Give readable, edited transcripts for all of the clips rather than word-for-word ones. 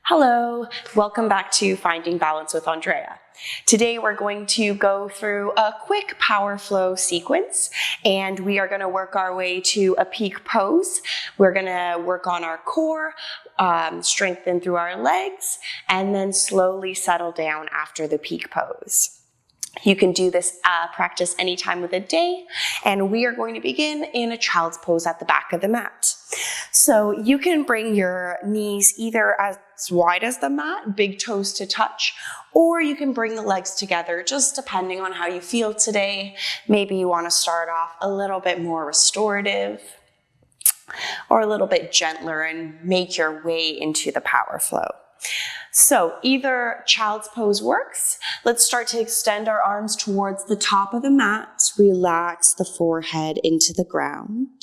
Hello, welcome back to Finding Balance with Andrea. Today we're going to go through a quick power flow sequence and we are going to work our way to a peak pose. We're going to work on our core, strengthen through our legs, and then slowly settle down after the peak pose. You can do this practice any time of the day, and we are going to begin in a child's pose at the back of the mat. So you can bring your knees either as wide as the mat, big toes to touch, or you can bring the legs together, just depending on how you feel today. Maybe you want to start off a little bit more restorative or a little bit gentler and make your way into the power flow. So either child's pose works. Let's start to extend our arms towards the top of the mat. Relax the forehead into the ground.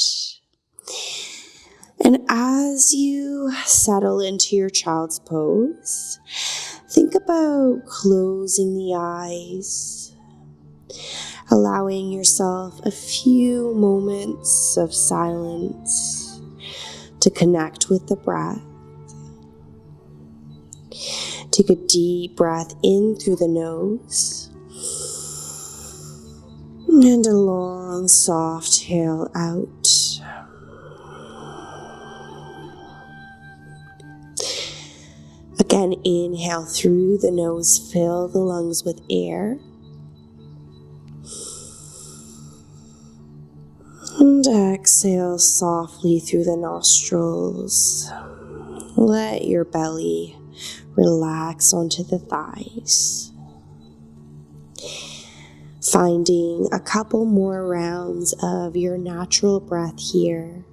And as you settle into your child's pose, think about closing the eyes, allowing yourself a few moments of silence to connect with the breath. Take a deep breath in through the nose and a long, soft exhale out. Again, inhale through the nose, fill the lungs with air. And exhale softly through the nostrils. Let your belly relax onto the thighs. Finding a couple more rounds of your natural breath here.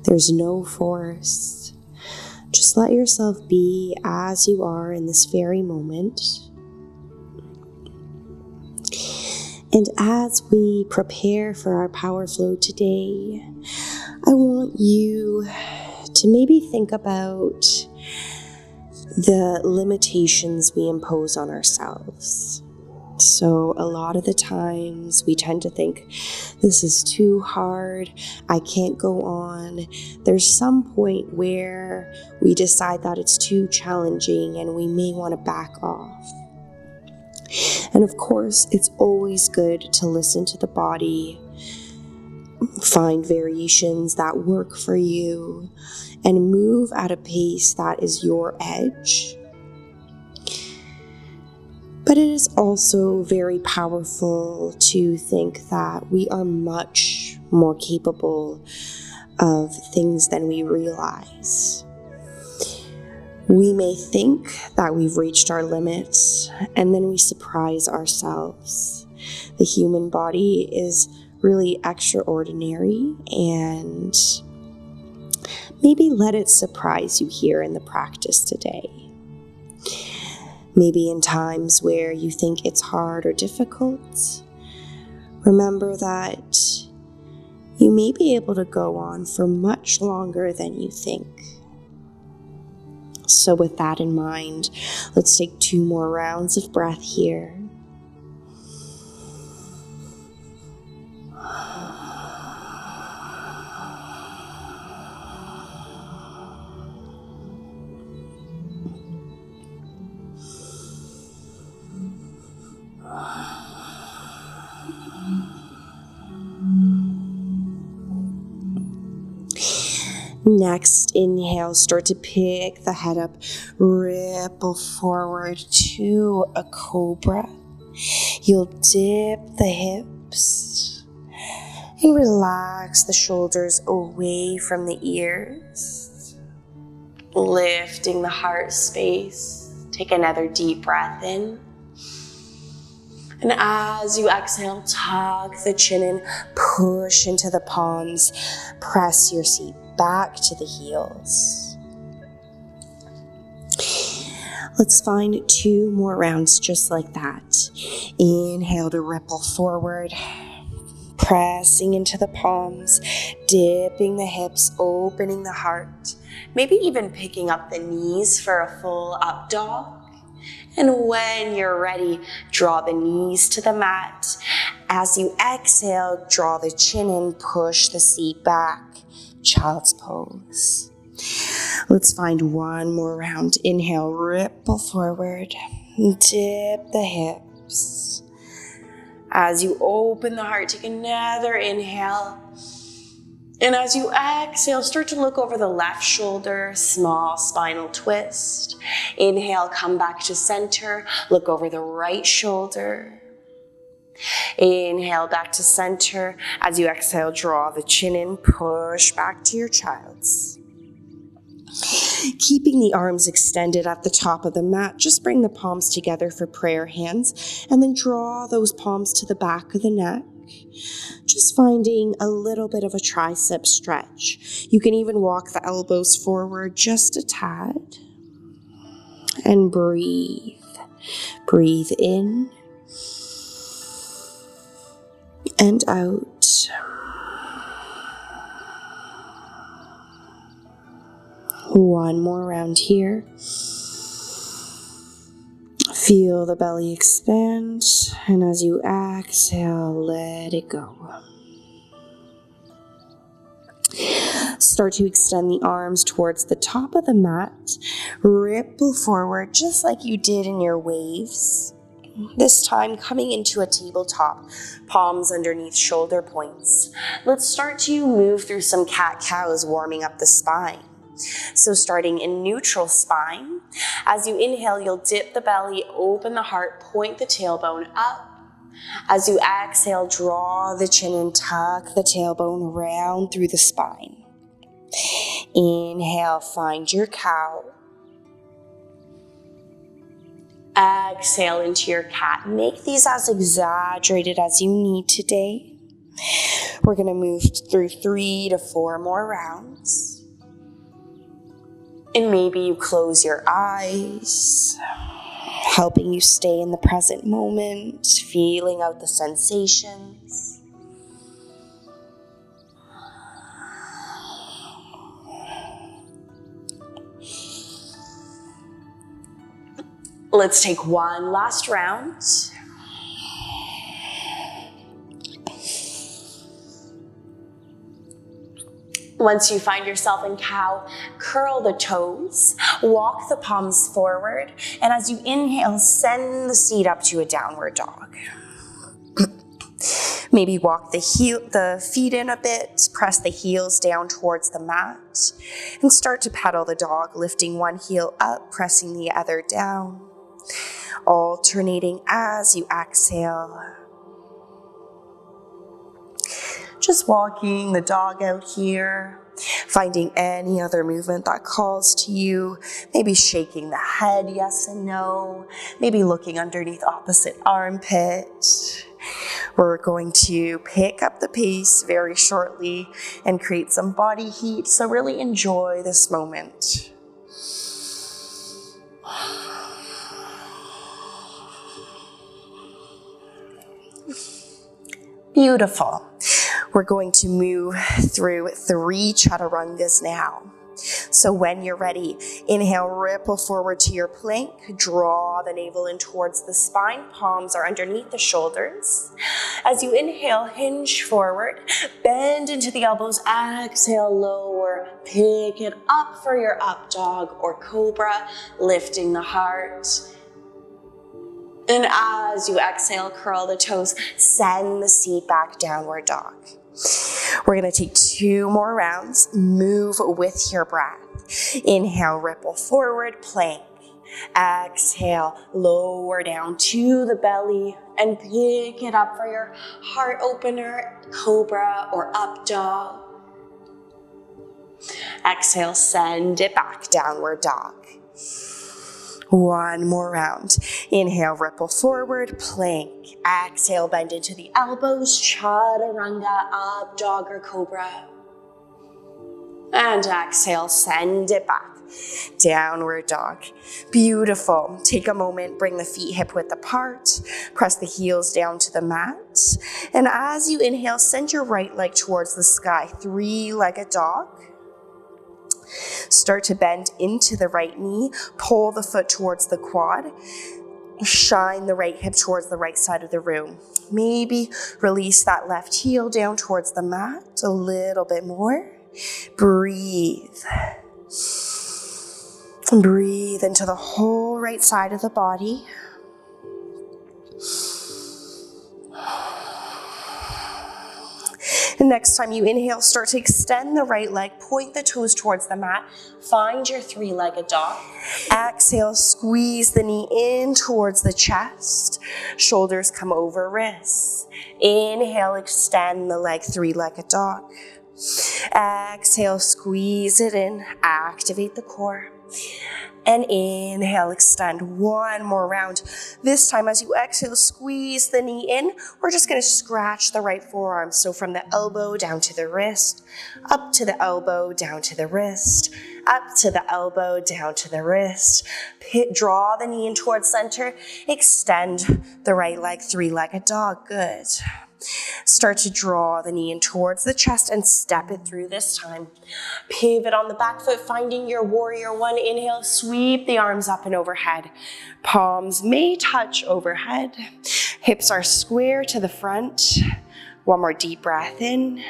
There's no force. Just let yourself be as you are in this very moment. And as we prepare for our power flow today, I want you to maybe think about the limitations we impose on ourselves. So a lot of the times we tend to think, this is too hard, I can't go on. There's some point where we decide that it's too challenging and we may want to back off. And of course, it's always good to listen to the body, find variations that work for you, and move at a pace that is your edge. But it is also very powerful to think that we are much more capable of things than we realize. We may think that we've reached our limits, and then we surprise ourselves. The human body is really extraordinary, and maybe let it surprise you here in the practice today. Maybe in times where you think it's hard or difficult, remember that you may be able to go on for much longer than you think. So with that in mind, let's take 2 more rounds of breath here. Next, inhale, start to pick the head up, ripple forward to a cobra. You'll dip the hips and relax the shoulders away from the ears, lifting the heart space. Take another deep breath in. And as you exhale, tuck the chin in, push into the palms, press your seat back to the heels. Let's find 2 more rounds just like that. Inhale to ripple forward, pressing into the palms, dipping the hips, opening the heart, maybe even picking up the knees for a full up dog. And when you're ready, draw the knees to the mat. As you exhale, draw the chin in, push the seat back. Child's pose. Let's find one more round. Inhale, ripple forward, dip the hips. As you open the heart, take another inhale. And as you exhale, start to look over the left shoulder, small spinal twist. Inhale, come back to center, look over the right shoulder. Inhale, back to center. As you exhale, draw the chin in, push back to your child's. Keeping the arms extended at the top of the mat, just bring the palms together for prayer hands, and then draw those palms to the back of the neck. Just finding a little bit of a tricep stretch. You can even walk the elbows forward just a tad. And breathe. Breathe in and out. One more round here. Feel the belly expand, and as you exhale, let it go. Start to extend the arms towards the top of the mat. Ripple forward just like you did in your waves. This time coming into a tabletop, palms underneath shoulder points. Let's start to move through some cat-cows, warming up the spine. So starting in neutral spine, as you inhale, you'll dip the belly, open the heart, point the tailbone up. As you exhale, draw the chin in, tuck the tailbone round through the spine. Inhale, find your cow. Exhale into your cat. Make these as exaggerated as you need today. We're going to move through 3 to 4 more rounds. And maybe you close your eyes, helping you stay in the present moment, feeling out the sensations. Let's take one last round. Once you find yourself in cow, curl the toes, walk the palms forward, and as you inhale, send the seat up to a downward dog. Maybe walk the feet in a bit, press the heels down towards the mat, and start to pedal the dog, lifting one heel up, pressing the other down, alternating as you exhale. Just walking the dog out here, finding any other movement that calls to you, maybe shaking the head yes and no, maybe looking underneath opposite armpit. We're going to pick up the pace very shortly and create some body heat, so really enjoy this moment. Beautiful. We're going to move through 3 chaturangas now. So when you're ready, inhale, ripple forward to your plank, draw the navel in towards the spine, palms are underneath the shoulders. As you inhale, hinge forward, bend into the elbows, exhale, lower, pick it up for your up dog or cobra, lifting the heart. And as you exhale, curl the toes, send the seat back, downward dog. We're going to take 2 more rounds. Move with your breath. Inhale, ripple forward, plank. Exhale, lower down to the belly and pick it up for your heart opener, cobra or up dog. Exhale, send it back, downward dog. 1 more round. Inhale, ripple forward, plank. Exhale, bend into the elbows, chaturanga, up dog or cobra. And exhale, send it back, downward dog. Beautiful. Take a moment, bring the feet hip width apart, press the heels down to the mat. And as you inhale, send your right leg towards the sky, 3-legged dog. Start to bend into the right knee, pull the foot towards the quad, shine the right hip towards the right side of the room. Maybe release that left heel down towards the mat a little bit more. Breathe. And breathe into the whole right side of the body. And next time you inhale, start to extend the right leg, point the toes towards the mat, find your three-legged dog. Exhale, squeeze the knee in towards the chest, shoulders come over wrists. Inhale, extend the leg, three-legged dog. Exhale, squeeze it in, activate the core. And inhale, extend one more round. This time as you exhale, squeeze the knee in. We're just gonna scratch the right forearm. So from the elbow down to the wrist, up to the elbow, down to the wrist, up to the elbow, down to the wrist. Draw the knee in towards center. Extend the right leg, three-legged dog, good. Start to draw the knee in towards the chest and step it through this time. Pivot on the back foot, finding your warrior one. Inhale, sweep the arms up and overhead. Palms may touch overhead. Hips are square to the front. One more deep breath in.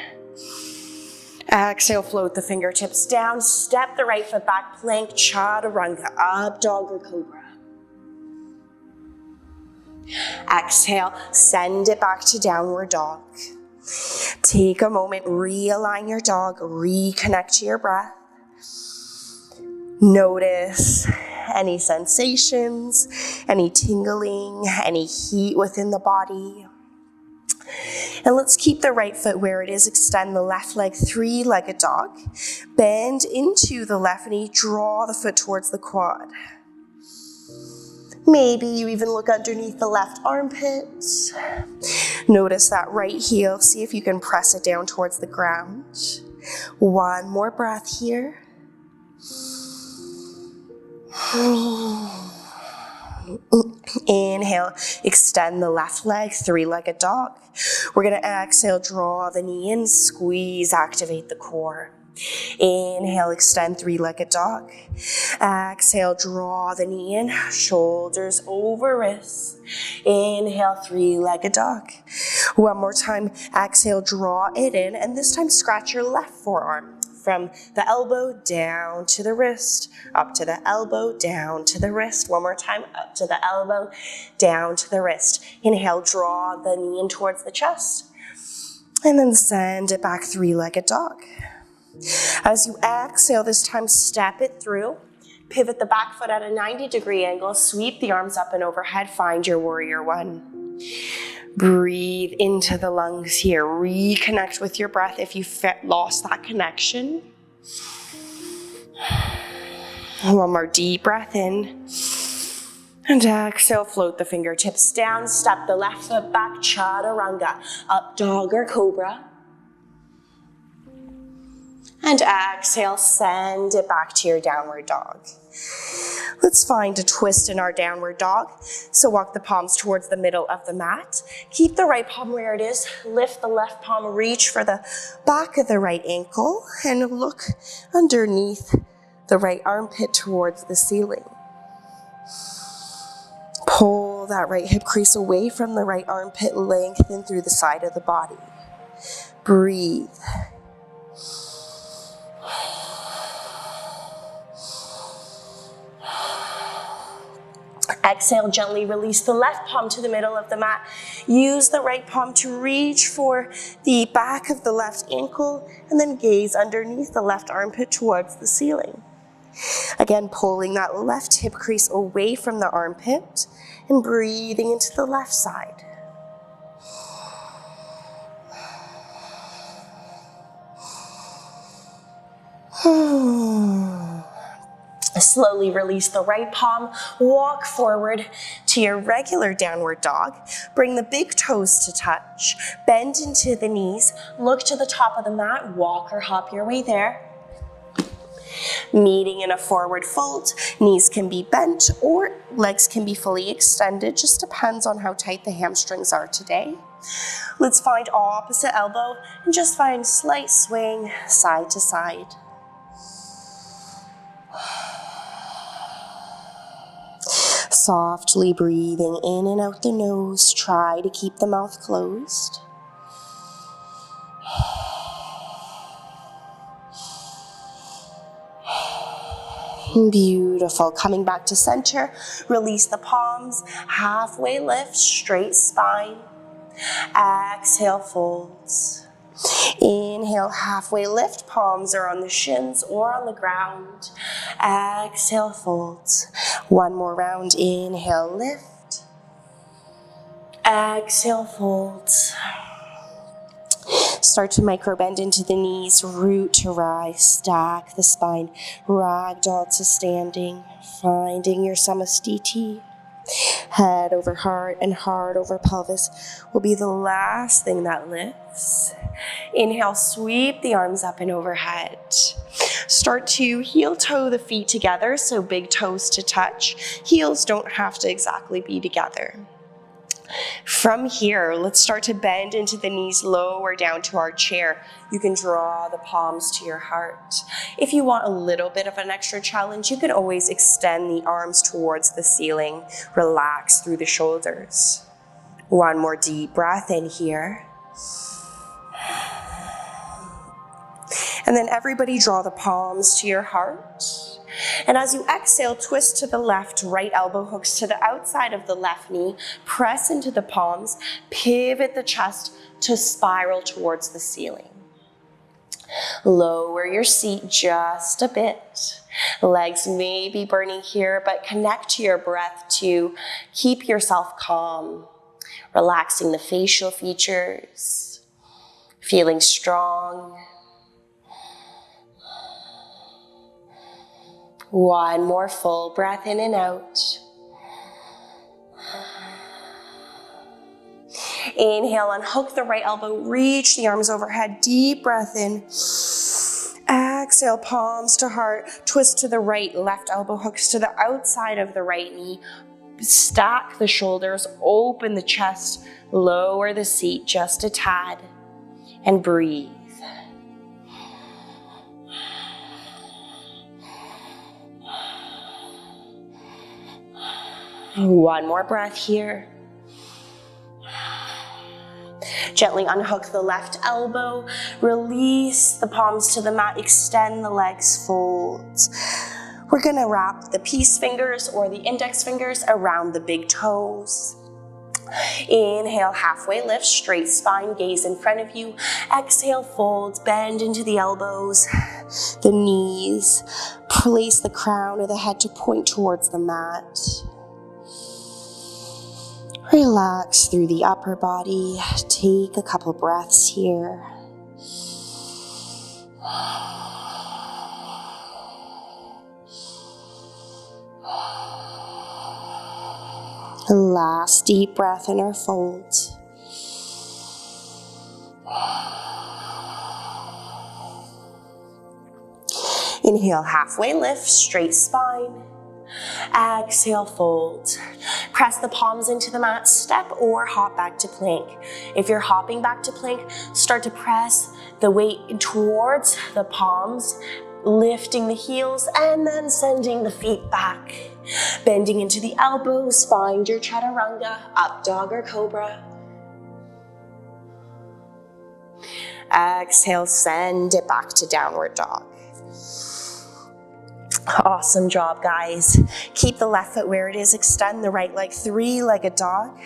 Exhale, float the fingertips down. Step the right foot back, plank, chaturanga, up dog or cobra. Exhale, send it back to downward dog. Take a moment, realign your dog, reconnect to your breath. Notice any sensations, any tingling, any heat within the body. And let's keep the right foot where it is. Extend the left leg, three-legged dog. Bend into the left knee, draw the foot towards the quad. Maybe you even look underneath the left armpit. Notice that right heel. See if you can press it down towards the ground. One more breath here. Inhale, extend the left leg, three-legged dog. We're gonna exhale, draw the knee in, squeeze, activate the core. Inhale, extend three-legged dog. Exhale, draw the knee in, shoulders over wrists. Inhale, three-legged dog. One more time, exhale, draw it in, and this time scratch your left forearm. From the elbow down to the wrist, up to the elbow, down to the wrist. One more time, up to the elbow, down to the wrist. Inhale, draw the knee in towards the chest, and then send it back, three-legged dog. As you exhale, this time step it through. Pivot the back foot at a 90-degree angle. Sweep the arms up and overhead. Find your warrior one. Breathe into the lungs here. Reconnect with your breath if you lost that connection. One more deep breath in. And exhale, float the fingertips down. Step the left foot back, chaturanga. Up dog or cobra. And exhale, send it back to your downward dog. Let's find a twist in our downward dog. So walk the palms towards the middle of the mat. Keep the right palm where it is. Lift the left palm, reach for the back of the right ankle, and look underneath the right armpit towards the ceiling. Pull that right hip crease away from the right armpit, lengthen through the side of the body. Breathe. Exhale, gently release the left palm to the middle of the mat. Use the right palm to reach for the back of the left ankle and then gaze underneath the left armpit towards the ceiling. Again, pulling that left hip crease away from the armpit and breathing into the left side. Slowly release the right palm, walk forward to your regular downward dog. Bring the big toes to touch, bend into the knees, look to the top of the mat, walk or hop your way there. Meeting in a forward fold, knees can be bent or legs can be fully extended, just depends on how tight the hamstrings are today. Let's find opposite elbow and just find slight swing side to side. Softly breathing in and out the nose. Try to keep the mouth closed. Beautiful. Coming back to center, release the palms, halfway lift, straight spine. Exhale, folds. Inhale, halfway lift, palms are on the shins or on the ground. Exhale, folds. One more round, inhale, lift. Exhale, folds. Start to micro bend into the knees, root to rise, stack the spine, ragdoll to standing, finding your samasthiti. Head over heart and heart over pelvis will be the last thing that lifts. Inhale, sweep the arms up and overhead. Start to heel toe the feet together, so big toes to touch. Heels don't have to exactly be together. From here, let's start to bend into the knees, lower down to our chair. You can draw the palms to your heart. If you want a little bit of an extra challenge, you can always extend the arms towards the ceiling. Relax through the shoulders. One more deep breath in here. And then everybody draw the palms to your heart. And as you exhale, twist to the left, right elbow hooks to the outside of the left knee, press into the palms, pivot the chest to spiral towards the ceiling. Lower your seat just a bit. Legs may be burning here, but connect to your breath to keep yourself calm, relaxing the facial features, feeling strong. One more full breath in and out. Inhale, unhook the right elbow, reach the arms overhead, deep breath in. Exhale, palms to heart, twist to the right, left elbow hooks to the outside of the right knee. Stack the shoulders, open the chest, lower the seat just a tad, and breathe. One more breath here. Gently unhook the left elbow, release the palms to the mat, extend the legs, folds. We're gonna wrap the peace fingers or the index fingers around the big toes. Inhale, halfway lift, straight spine, gaze in front of you. Exhale, folds, bend into the elbows, the knees. Place the crown of the head to point towards the mat. Relax through the upper body. Take a couple breaths here. Last deep breath in our fold. Inhale, halfway lift, straight spine. Exhale, fold. Press the palms into the mat, step or hop back to plank. If you're hopping back to plank, start to press the weight towards the palms, lifting the heels and then sending the feet back. Bending into the elbows, find your chaturanga, up dog or cobra. Exhale, send it back to downward dog. Awesome job, guys. Keep the left foot where it is. Extend the right leg, three-legged dog.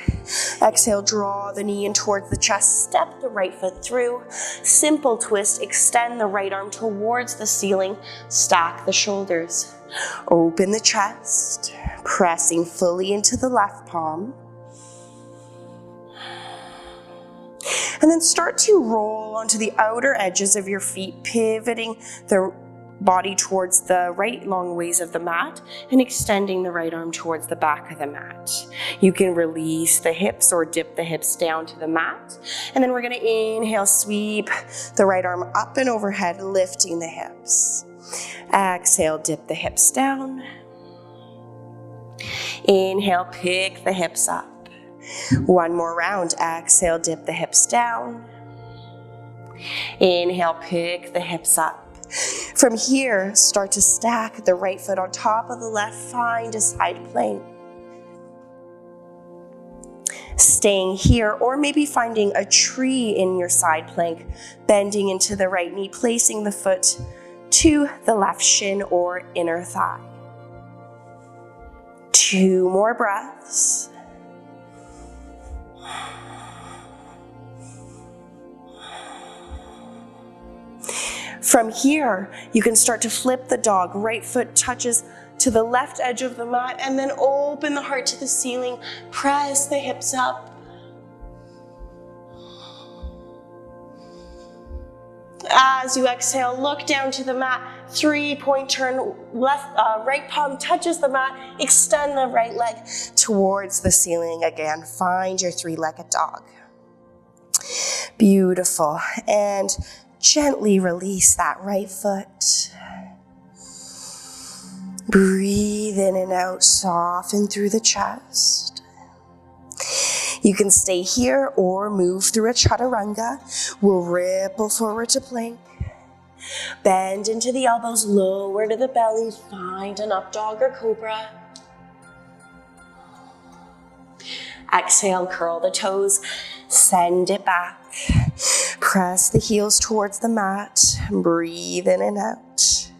Exhale, draw the knee in towards the chest. Step the right foot through. Simple twist. Extend the right arm towards the ceiling. Stack the shoulders. Open the chest. Pressing fully into the left palm. And then start to roll onto the outer edges of your feet, pivoting the body towards the right long ways of the mat and extending the right arm towards the back of the mat. You can release the hips or dip the hips down to the mat. And then we're gonna inhale, sweep the right arm up and overhead, lifting the hips. Exhale, dip the hips down. Inhale, pick the hips up. One more round. Exhale, dip the hips down. Inhale, pick the hips up. From here, start to stack the right foot on top of the left, find a side plank. Staying here, or maybe finding a tree in your side plank, bending into the right knee, placing the foot to the left shin or inner thigh. 2 more breaths. From here, you can start to flip the dog. Right foot touches to the left edge of the mat, and then open the heart to the ceiling. Press the hips up. As you exhale, look down to the mat. 3-point turn, right palm touches the mat. Extend the right leg towards the ceiling again. Find your 3-legged dog. Beautiful. And gently release that right foot. Breathe in and out, soften through the chest. You can stay here or move through a chaturanga. We'll ripple forward to plank. Bend into the elbows, lower to the belly. Find an up dog or cobra. Exhale, curl the toes, send it back. Press the heels towards the mat. Breathe in and out.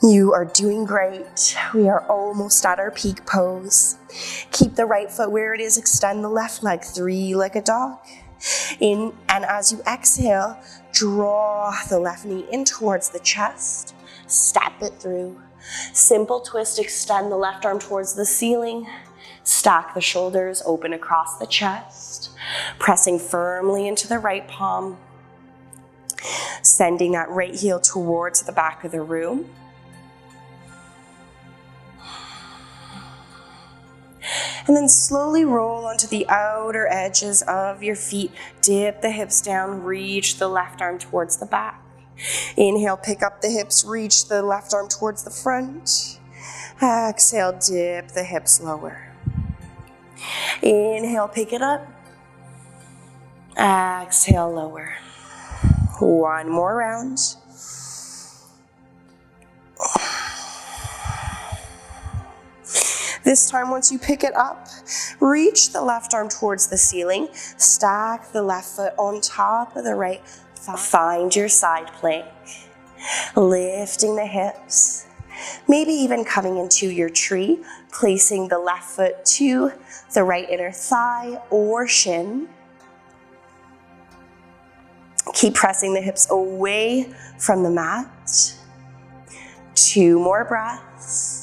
You are doing great. We are almost at our peak pose. Keep the right foot where it is. Extend the left leg, 3-legged dog. In, and as you exhale, draw the left knee in towards the chest. Step it through. Simple twist, extend the left arm towards the ceiling. Stack the shoulders, open across the chest. Pressing firmly into the right palm. Sending that right heel towards the back of the room. And then slowly roll onto the outer edges of your feet. Dip the hips down, reach the left arm towards the back. Inhale, pick up the hips, reach the left arm towards the front. Exhale, dip the hips lower. Inhale, pick it up. Exhale, lower. One more round. This time, once you pick it up, reach the left arm towards the ceiling. Stack the left foot on top of the right thigh. Find your side plank. Lifting the hips. Maybe even coming into your tree, placing the left foot to the right inner thigh or shin. Keep pressing the hips away from the mat. 2 more breaths.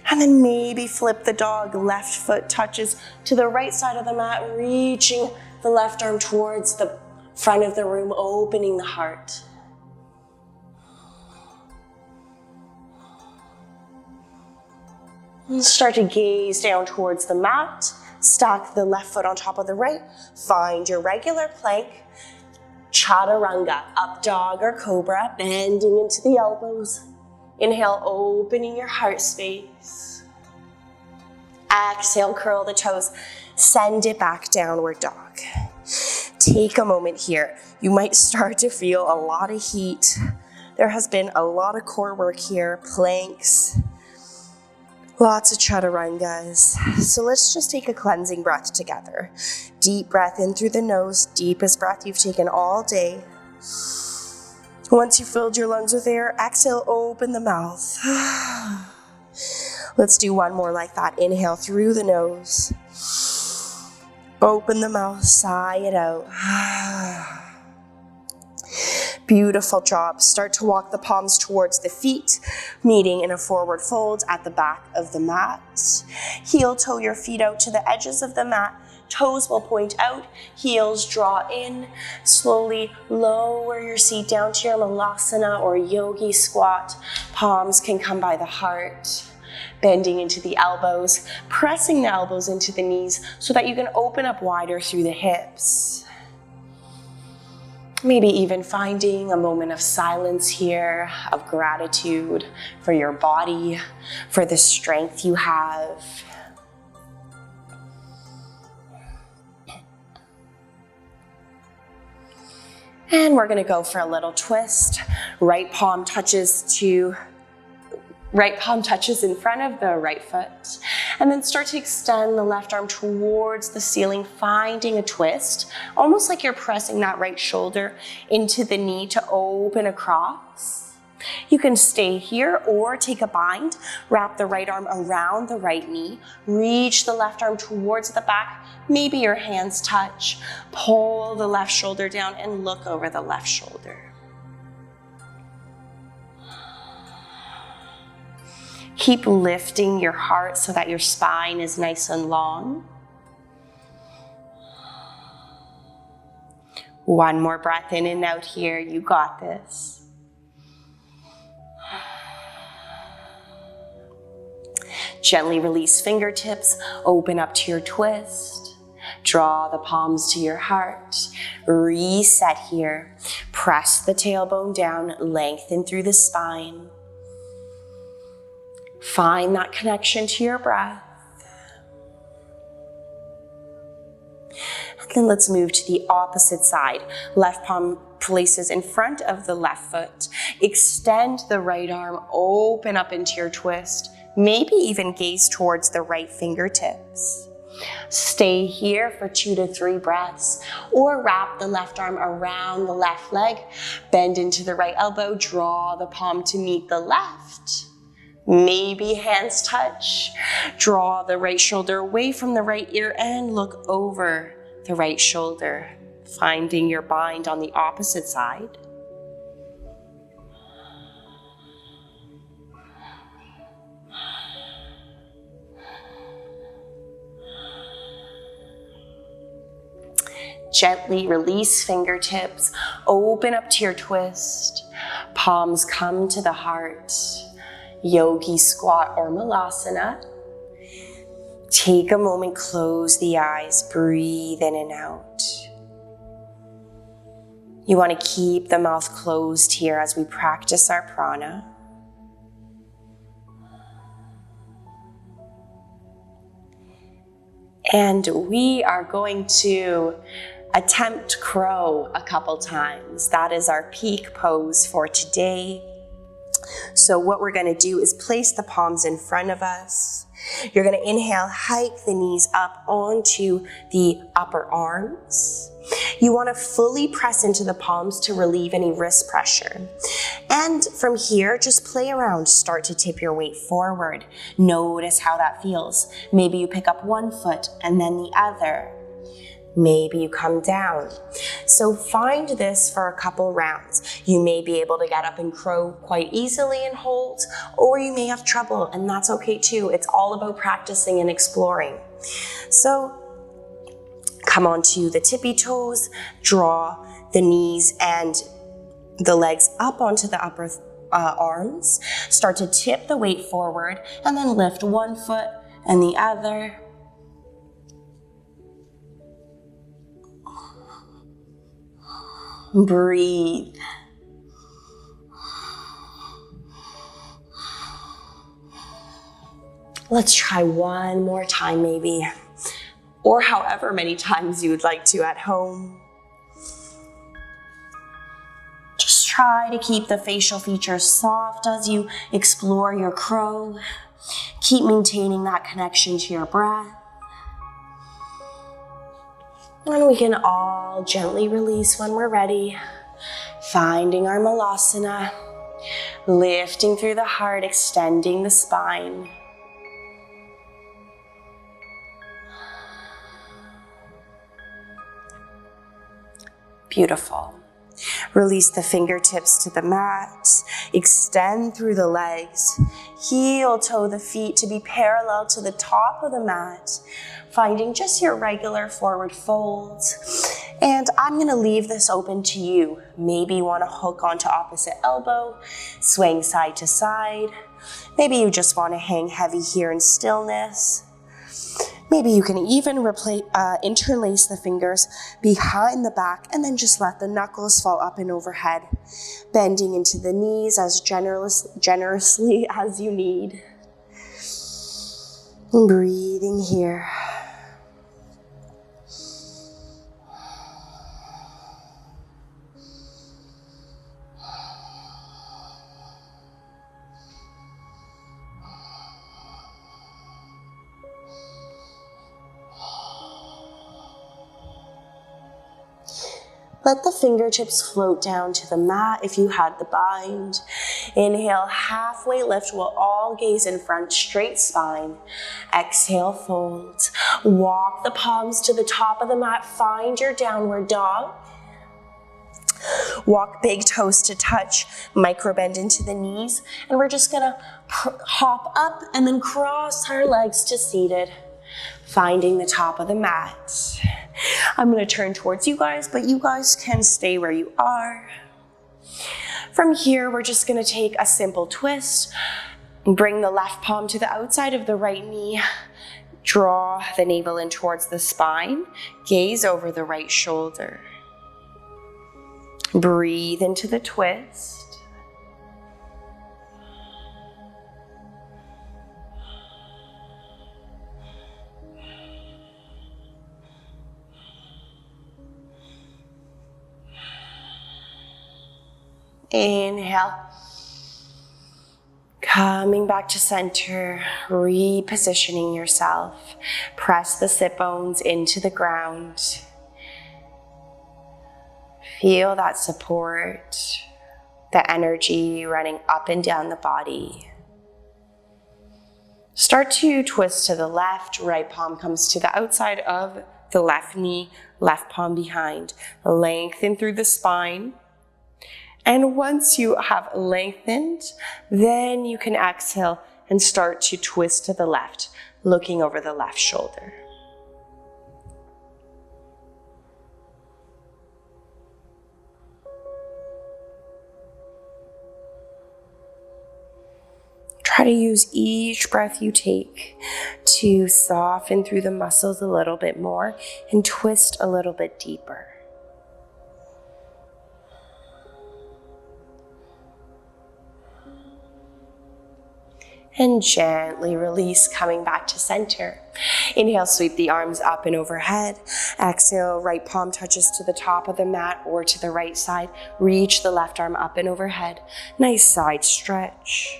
And then maybe flip the dog. Left foot touches to the right side of the mat, reaching the left arm towards the front of the room, opening the heart. And start to gaze down towards the mat. Stack the left foot on top of the right. Find your regular plank. Chaturanga, up dog or cobra, bending into the elbows. Inhale, opening your heart space. Exhale, curl the toes. Send it back, downward dog. Take a moment here. You might start to feel a lot of heat. There has been a lot of core work here, planks, lots of chaturangas. So let's just take a cleansing breath together. Deep breath in through the nose, deepest breath you've taken all day. Once you've filled your lungs with air, exhale, open the mouth. Let's do one more like that. Inhale through the nose. Open the mouth, sigh it out. Beautiful job. Start to walk the palms towards the feet, meeting in a forward fold at the back of the mat. Heel toe your feet out to the edges of the mat. Toes will point out, heels draw in. Slowly lower your seat down to your malasana or yogi squat. Palms can come by the heart. Bending into the elbows, pressing the elbows into the knees so that you can open up wider through the hips. Maybe even finding a moment of silence here, of gratitude for your body, for the strength you have. And we're gonna go for a little twist. Right palm touches to Right palm touches in front of the right foot. And then start to extend the left arm towards the ceiling, finding a twist, almost like you're pressing that right shoulder into the knee to open across. You can stay here or take a bind, wrap the right arm around the right knee, reach the left arm towards the back, maybe your hands touch, pull the left shoulder down and look over the left shoulder. Keep lifting your heart so that your spine is nice and long. One more breath in and out here. You got this. Gently release fingertips. Open up to your twist. Draw the palms to your heart. Reset here. Press the tailbone down. Lengthen through the spine. Find that connection to your breath. And then let's move to the opposite side. Left palm places in front of the left foot. Extend the right arm, open up into your twist. Maybe even gaze towards the right fingertips. Stay here for 2 to 3 breaths, or wrap the left arm around the left leg. Bend into the right elbow, draw the palm to meet the left. Maybe hands touch. Draw the right shoulder away from the right ear and look over the right shoulder, finding your bind on the opposite side. Gently release fingertips, open up to your twist. Palms come to the heart. Yogi squat or malasana. Take a moment, close the eyes, breathe in and out. You want to keep the mouth closed here as we practice our prana. And we are going to attempt crow a couple times. That is our peak pose for today. So what we're going to do is place the palms in front of us. You're going to inhale, hike the knees up onto the upper arms. You want to fully press into the palms to relieve any wrist pressure. And from here, just play around. Start to tip your weight forward. Notice how that feels. Maybe you pick up one foot and then the other. Maybe you come down. So find this for a couple rounds. You may be able to get up and crow quite easily and hold, or you may have trouble, and that's okay too. It's all about practicing and exploring. So come onto the tippy toes, draw the knees and the legs up onto the upper arms. Start to tip the weight forward and then lift one foot and the other. Breathe. Let's try one more time maybe, or however many times you would like to at home. Just try to keep the facial features soft as you explore your crow. Keep maintaining that connection to your breath. And we can all gently release when we're ready. Finding our malasana, lifting through the heart, extending the spine. Beautiful. Release the fingertips to the mat. Extend through the legs. Heel toe the feet to be parallel to the top of the mat. Finding just your regular forward folds. And I'm going to leave this open to you. Maybe you want to hook onto opposite elbow, swing side to side. Maybe you just want to hang heavy here in stillness. Maybe you can even interlace the fingers behind the back and then just let the knuckles fall up and overhead, bending into the knees as generously as you need. And breathing here. Let the fingertips float down to the mat if you had the bind. Inhale, halfway lift. We'll all gaze in front, straight spine. Exhale, fold. Walk the palms to the top of the mat. Find your downward dog. Walk big toes to touch, micro bend into the knees, and we're just gonna hop up and then cross our legs to seated, finding the top of the mat. I'm gonna turn towards you guys, but you guys can stay where you are. From here, we're just gonna take a simple twist, bring the left palm to the outside of the right knee, draw the navel in towards the spine, gaze over the right shoulder. Breathe into the twist. Inhale. Coming back to center, repositioning yourself. Press the sit bones into the ground. Feel that support, the energy running up and down the body. Start to twist to the left, right palm comes to the outside of the left knee, left palm behind. Lengthen through the spine. And once you have lengthened, then you can exhale and start to twist to the left, looking over the left shoulder. Try to use each breath you take to soften through the muscles a little bit more and twist a little bit deeper. And gently release, coming back to center. Inhale, sweep the arms up and overhead. Exhale, right palm touches to the top of the mat or to the right side. Reach the left arm up and overhead. Nice side stretch.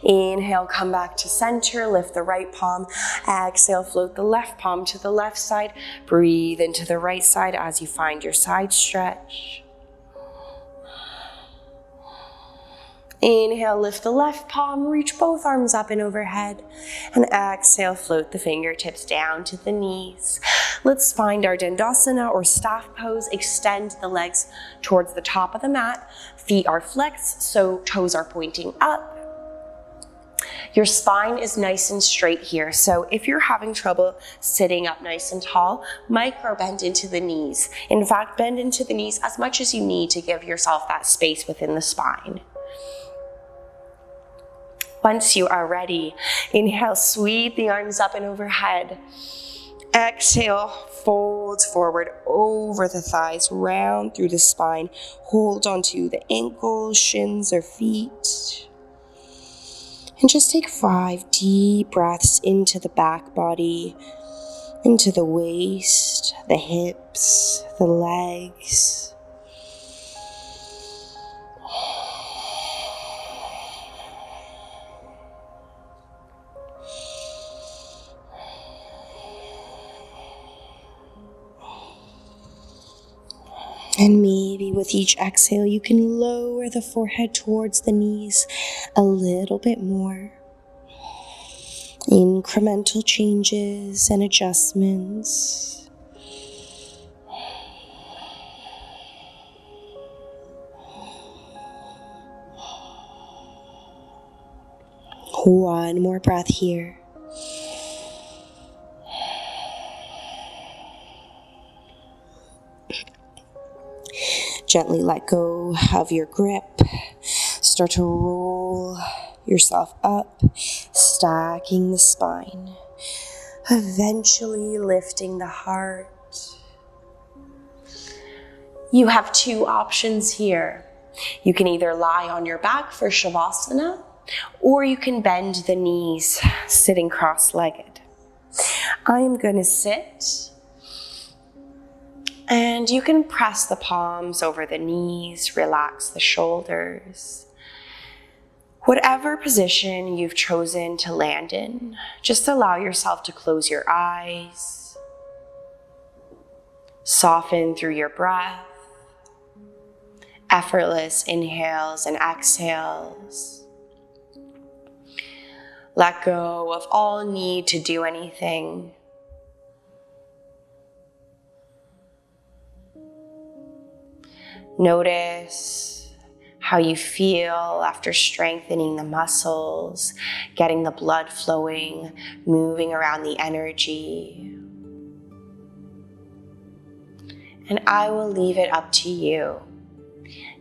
Inhale, come back to center, lift the right palm. Exhale, float the left palm to the left side. Breathe into the right side as you find your side stretch. Inhale, lift the left palm, reach both arms up and overhead. And exhale, float the fingertips down to the knees. Let's find our Dandasana or staff pose. Extend the legs towards the top of the mat. Feet are flexed, so toes are pointing up. Your spine is nice and straight here, so if you're having trouble sitting up nice and tall, micro bend into the knees. In fact, bend into the knees as much as you need to give yourself that space within the spine. Once you are ready, inhale, sweep the arms up and overhead. Exhale, fold forward over the thighs, round through the spine. Hold onto the ankles, shins, or feet. And just take 5 deep breaths into the back body, into the waist, the hips, the legs. And maybe with each exhale, you can lower the forehead towards the knees a little bit more. Incremental changes and adjustments. One more breath here. Gently let go of your grip. Start to roll yourself up, stacking the spine, eventually lifting the heart. You have 2 options here. You can either lie on your back for Shavasana, or you can bend the knees, sitting cross-legged. I am going to sit. And you can press the palms over the knees, relax the shoulders. Whatever position you've chosen to land in, just allow yourself to close your eyes. Soften through your breath. Effortless inhales and exhales. Let go of all need to do anything. Notice how you feel after strengthening the muscles, getting the blood flowing, moving around the energy. And I will leave it up to you.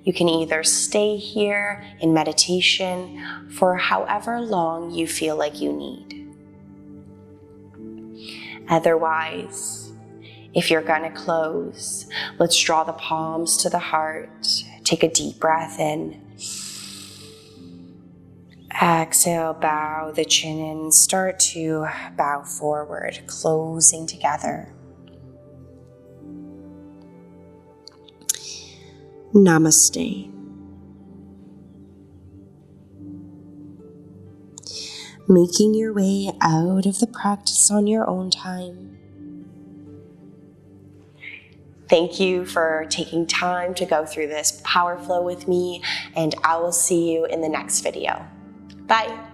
You can either stay here in meditation for however long you feel like you need. Otherwise, if you're gonna close, let's draw the palms to the heart. Take a deep breath in. Exhale, bow the chin in. Start to bow forward, closing together. Namaste. Making your way out of the practice on your own time. Thank you for taking time to go through this power flow with me, and I will see you in the next video. Bye.